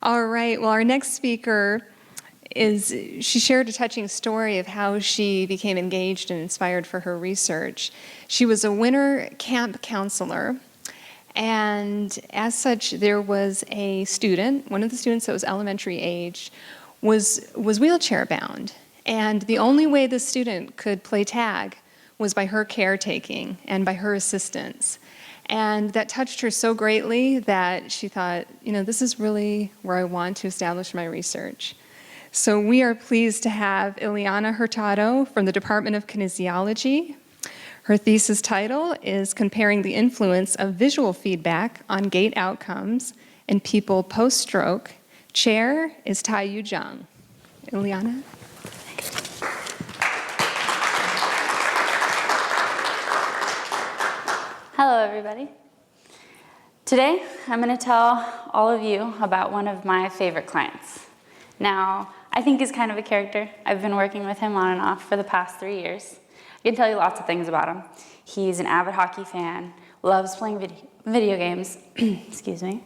All right, well, our next speaker she shared a touching story of how she became engaged and inspired for her research. She was a winter camp counselor, and as such, there was a student, one of the students that was elementary age, was wheelchair bound. And the only way the student could play tag was by her caretaking and by her assistance. And that touched her so greatly that she thought, this is really where I want to establish my research. So we are pleased to have Illeana Hurtado from the Department of Kinesiology. Her thesis title is Comparing the Influence of Visual Feedback on Gait Outcomes in People Post-Stroke. Chair is Tai-Yu Jung. Illeana? Hello, everybody. Today, I'm going to tell all of you about one of my favorite clients. Now, I think he's kind of a character. I've been working with him on and off for the past 3 years. I can tell you lots of things about him. He's an avid hockey fan, loves playing video games, excuse me.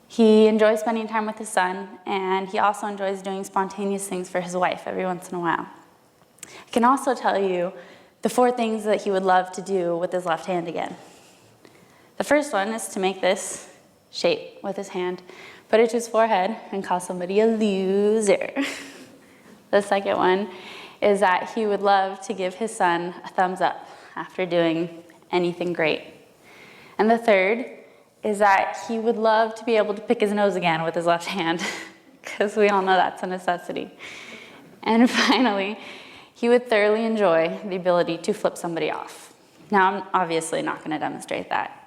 He enjoys spending time with his son, and he also enjoys doing spontaneous things for his wife every once in a while. I can also tell you the 4 things that he would love to do with his left hand again. The first one is to make this shape with his hand, put it to his forehead, and call somebody a loser. The second one is that he would love to give his son a thumbs up after doing anything great. And the third is that he would love to be able to pick his nose again with his left hand, because we all know that's a necessity. And finally, he would thoroughly enjoy the ability to flip somebody off. Now, I'm obviously not going to demonstrate that.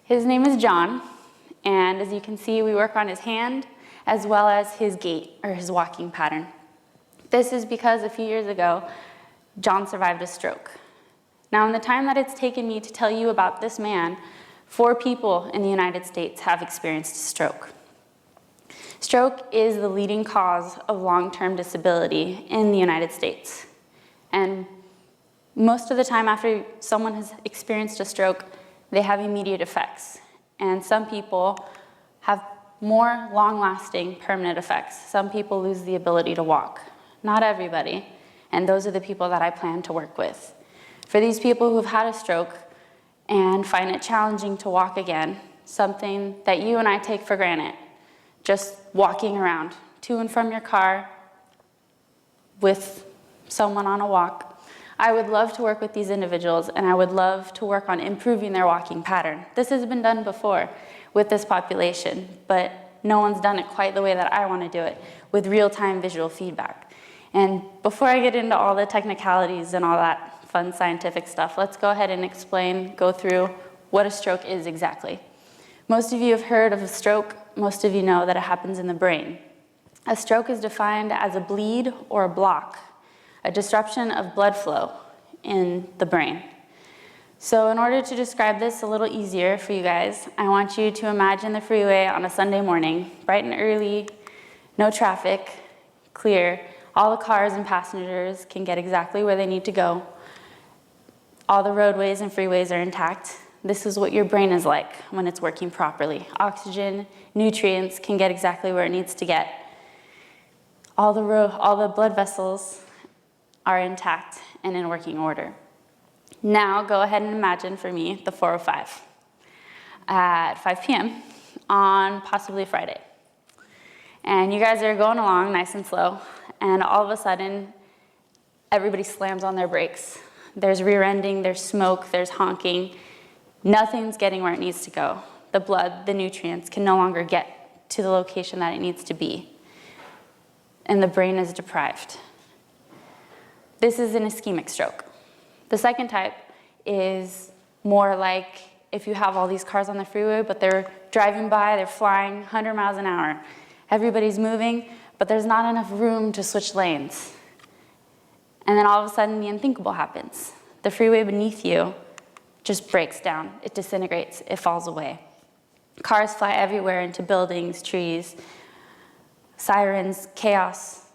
His name is John, and as you can see, we work on his hand as well as his gait, or his walking pattern. This is because a few years ago, John survived a stroke. Now, in the time that it's taken me to tell you about this man, 4 people in the United States have experienced a stroke. Stroke is the leading cause of long-term disability in the United States. And most of the time after someone has experienced a stroke, they have immediate effects. And some people have more long-lasting permanent effects. Some people lose the ability to walk. Not everybody, and those are the people that I plan to work with. For these people who've had a stroke and find it challenging to walk again, something that you and I take for granted, just walking around to and from your car with someone on a walk, I would love to work with these individuals, and I would love to work on improving their walking pattern. This has been done before with this population, but no one's done it quite the way that I want to do it, with real-time visual feedback. And before I get into all the technicalities and all that fun scientific stuff, let's go ahead and go through what a stroke is exactly. Most of you have heard of a stroke. Most of you know that it happens in the brain. A stroke is defined as a bleed or a block, a disruption of blood flow in the brain. So in order to describe this a little easier for you guys, I want you to imagine the freeway on a Sunday morning, bright and early, no traffic, clear. All the cars and passengers can get exactly where they need to go. All the roadways and freeways are intact. This is what your brain is like when it's working properly. Oxygen, nutrients can get exactly where it needs to get. All the blood vessels are intact and in working order. Now go ahead and imagine for me the 405 at 5 p.m. on possibly Friday. And you guys are going along nice and slow, and all of a sudden, everybody slams on their brakes. There's rear-ending, there's smoke, there's honking. Nothing's getting where it needs to go. The blood, the nutrients can no longer get to the location that it needs to be. And the brain is deprived. This is an ischemic stroke. The second type is more like if you have all these cars on the freeway, but they're driving by, they're flying 100 miles an hour. Everybody's moving, but there's not enough room to switch lanes. And then all of a sudden, the unthinkable happens. The freeway beneath you just breaks down. It disintegrates. It falls away. Cars fly everywhere into buildings, trees, sirens, chaos.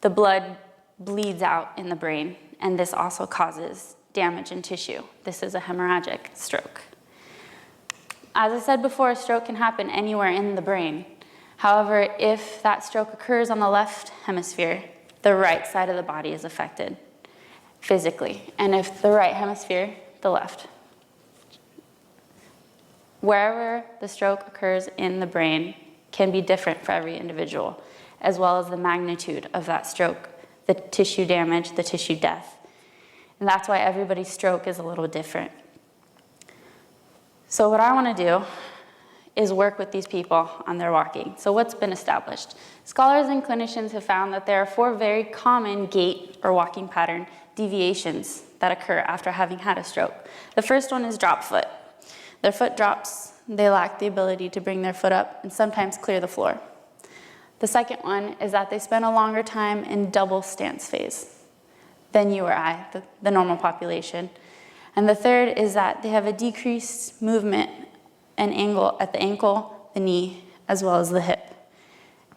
The blood bleeds out in the brain, and this also causes damage in tissue. This is a hemorrhagic stroke. As I said before, a stroke can happen anywhere in the brain. However, if that stroke occurs on the left hemisphere, the right side of the body is affected physically. And if the right hemisphere, the left. Wherever the stroke occurs in the brain can be different for every individual, as well as the magnitude of that stroke, the tissue damage, the tissue death. And that's why everybody's stroke is a little different. So what I want to do is work with these people on their walking. So what's been established? Scholars and clinicians have found that there are 4 very common gait or walking pattern deviations that occur after having had a stroke. The first one is drop foot. Their foot drops, they lack the ability to bring their foot up and sometimes clear the floor. The second one is that they spend a longer time in double stance phase than you or I, the normal population. And the third is that they have a decreased movement and angle at the ankle, the knee, as well as the hip.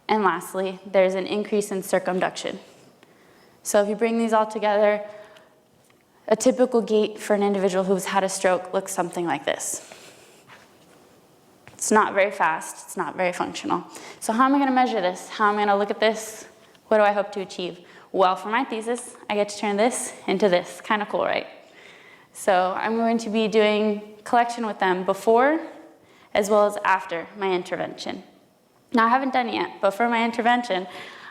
And lastly, there's an increase in circumduction. So if you bring these all together, a typical gait for an individual who's had a stroke looks something like this. It's not very fast, it's not very functional. So how am I going to measure this? How am I going to look at this? What do I hope to achieve? Well, for my thesis, I get to turn this into this. Kind of cool, right? So I'm going to be doing collection with them before as well as after my intervention. Now, I haven't done it yet, but for my intervention,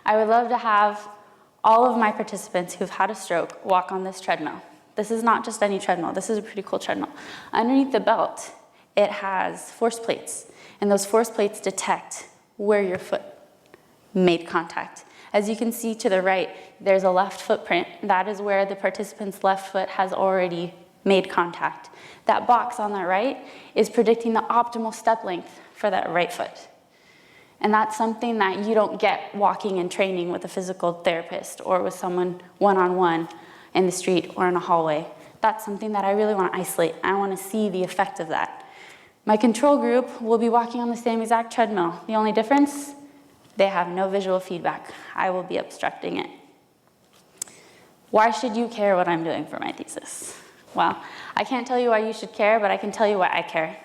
I would love to have all of my participants who've had a stroke walk on this treadmill. This is not just any treadmill. This is a pretty cool treadmill. Underneath the belt, it has force plates, and those force plates detect where your foot made contact. As you can see to the right, there's a left footprint. That is where the participant's left foot has already made contact. That box on the right is predicting the optimal step length for that right foot. And that's something that you don't get walking and training with a physical therapist or with someone one-on-one in the street or in a hallway. That's something that I really want to isolate. I want to see the effect of that. My control group will be walking on the same exact treadmill. The only difference, they have no visual feedback. I will be obstructing it. Why should you care what I'm doing for my thesis? Well, I can't tell you why you should care, but I can tell you why I care.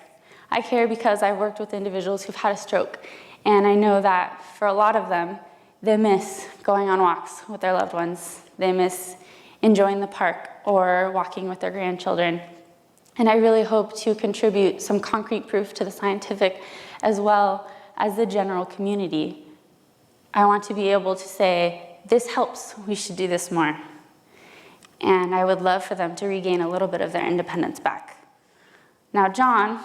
I care because I've worked with individuals who've had a stroke, and I know that for a lot of them, they miss going on walks with their loved ones. They miss enjoying the park or walking with their grandchildren. And I really hope to contribute some concrete proof to the scientific as well as the general community. I want to be able to say, this helps, we should do this more. And I would love for them to regain a little bit of their independence back. Now, John,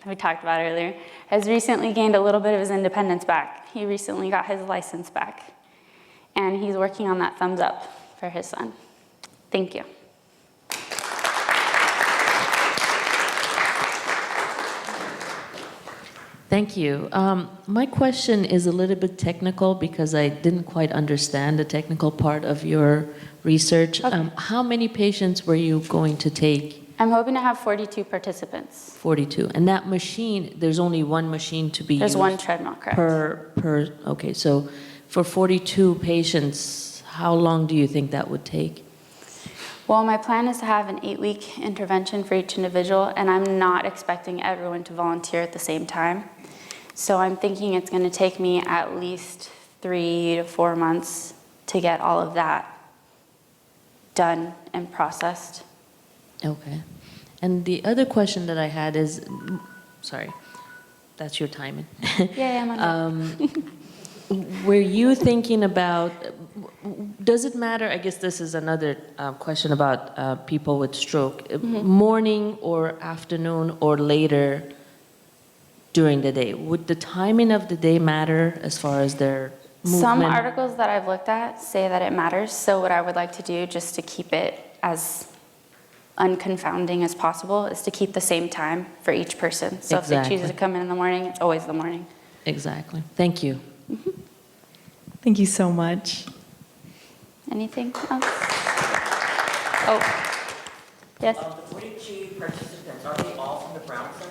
that we talked about earlier, has recently gained a little bit of his independence back. He recently got his license back. And he's working on that thumbs up for his son. Thank you. Thank you. My question is a little bit technical because I didn't quite understand the technical part of your research. Okay. How many patients were you going to take? I'm hoping to have 42 participants. 42. And that machine, there's only one machine to be There's used one treadmill, correct? okay, so for 42 patients, how long do you think that would take? Well, my plan is to have an 8-week intervention for each individual, and I'm not expecting everyone to volunteer at the same time. So I'm thinking it's going to take me at least 3 to 4 months to get all of that done and processed. Okay. And the other question that I had is, sorry, that's your timing. Yeah, I'm on Were you thinking about, does it matter, I guess this is another question about people with stroke, morning or afternoon or later during the day? Would the timing of the day matter as far as their movement? Some articles that I've looked at say that it matters, so what I would like to do, just to keep it as unconfounding as possible, is to keep the same time for each person. So if they choose to come in the morning, it's always the morning. Exactly. Thank you. Thank you so much. Anything else? Oh, yes? The 42 participants, are they all from the Brown Center?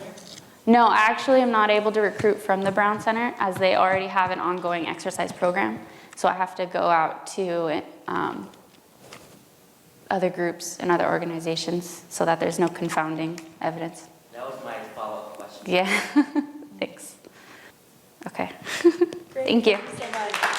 No, I actually am not able to recruit from the Brown Center as they already have an ongoing exercise program. So I have to go out to other groups and other organizations so that there's no confounding evidence. That was my follow-up question. Yeah, thanks. Okay. Thank you. So much.